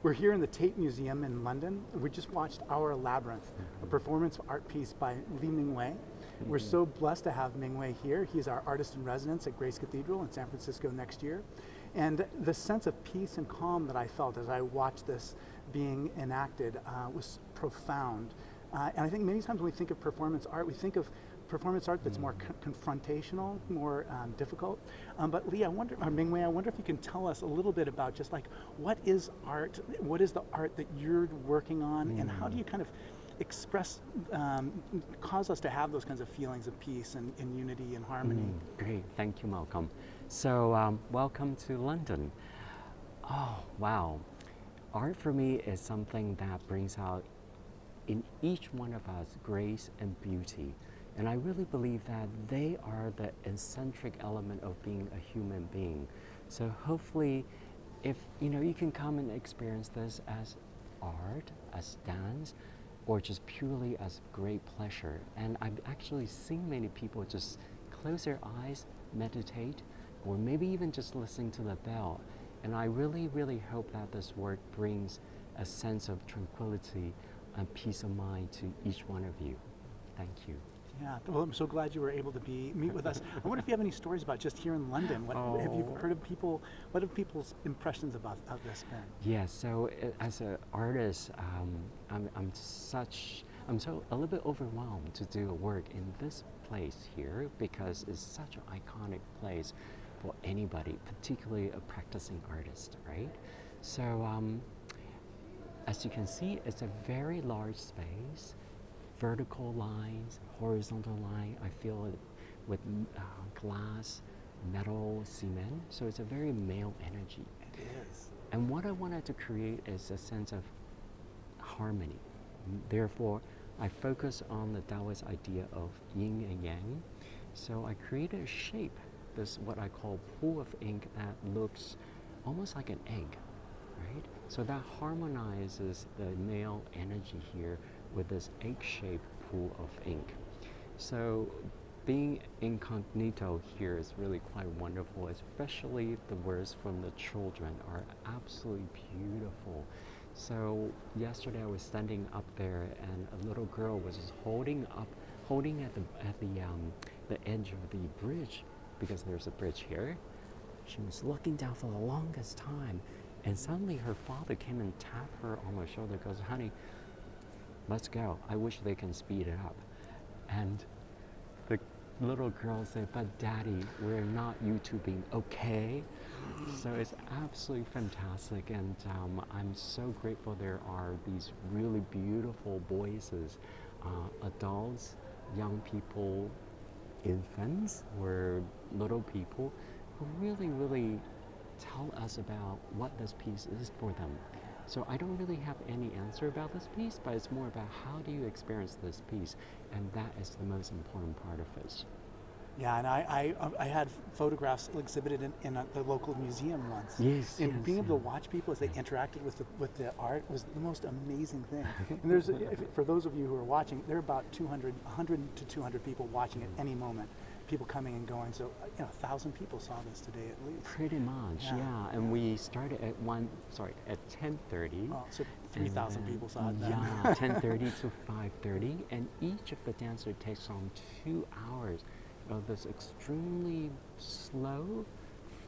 We're here in the Tate Museum in London. We just watched Our Labyrinth, a performance art piece by Lee Mingwei. We're so blessed to have Mingwei here. He's our artist in residence at Grace Cathedral in San Francisco next year. And the sense of peace and calm that I felt as I watched this being enacted was profound. And I think many times when we think of performance art, we think of performance art that's more confrontational, more difficult. But Lee, or Mingwei, I wonder if you can tell us a little bit about just like, what is art? What is the art that you're working on? And how do you kind of express, cause us to have those kinds of feelings of peace and unity and harmony? Great, thank you, Malcolm. So welcome to London. Oh, wow. Art for me is something that brings out in each one of us grace and beauty. And I really believe that they are the eccentric element of being a human being. So hopefully, if you can come and experience this as art, as dance, or just purely as great pleasure. And I've actually seen many people just close their eyes, meditate, or maybe even just listening to the bell. And I really, really hope that this work brings a sense of tranquility and peace of mind to each one of you. Thank you. Yeah, well, I'm so glad you were able to meet with us. I wonder if you have any stories about just here in London. What have you heard of people? What have people's impressions of this been? Yeah, so as an artist, I'm so a little bit overwhelmed to do a work in this place here because it's such an iconic place for anybody, particularly a practicing artist, right? So as you can see, it's a very large space. Vertical lines, horizontal line, I feel it with glass, metal, cement. So it's a very male energy. It is. And what I wanted to create is a sense of harmony. Therefore, I focus on the Taoist idea of yin and yang. So I created a shape, this what I call pool of ink that looks almost like an egg, right? So that harmonizes the male energy here with this egg-shaped pool of ink. So being incognito here is really quite wonderful, especially the words from the children are absolutely beautiful. So yesterday I was standing up there and a little girl was just holding at the edge of the bridge, because there's a bridge here. She was looking down for the longest time, and suddenly her father came and tapped her on the shoulder, goes, "Honey, let's go. I wish they can speed it up." And the little girl said, "But Daddy, we're not YouTubing, okay?" So it's absolutely fantastic, and I'm so grateful there are these really beautiful voices, adults, young people, infants, or little people who really, really tell us about what this piece is for them. So I don't really have any answer about this piece, but it's more about how do you experience this piece, and that is the most important part of it. Yeah, and I had photographs exhibited in the local museum once. Yes, and being able to watch people as they interacted with the art was the most amazing thing. And there's, for those of you who are watching, there are about 100 to 200 people watching at any moment. People coming and going, so 1,000 people saw this today at least. Pretty much, yeah. And we started at 10:30. Oh, so 3,000 people saw it then. Yeah, 10:30 to 5:30, and each of the dancers takes on 2 hours of this extremely slow,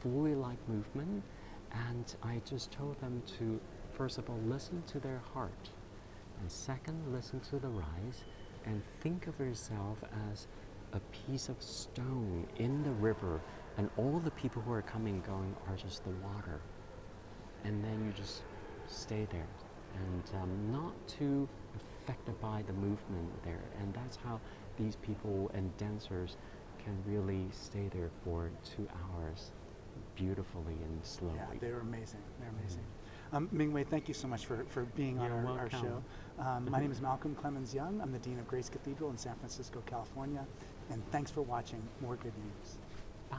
Foley-like movement. And I just told them to, first of all, listen to their heart, and second, listen to the rise, and think of yourself as a piece of stone in the river, and all the people who are coming and going are just the water. And then you just stay there and not too affected by the movement there. And that's how these people and dancers can really stay there for 2 hours beautifully and slowly. Yeah, they're amazing. They're amazing. Mingwei, thank you so much for being on our show. My name is Malcolm Clemens Young. I'm the Dean of Grace Cathedral in San Francisco, California. And thanks for watching More Good News. Bye.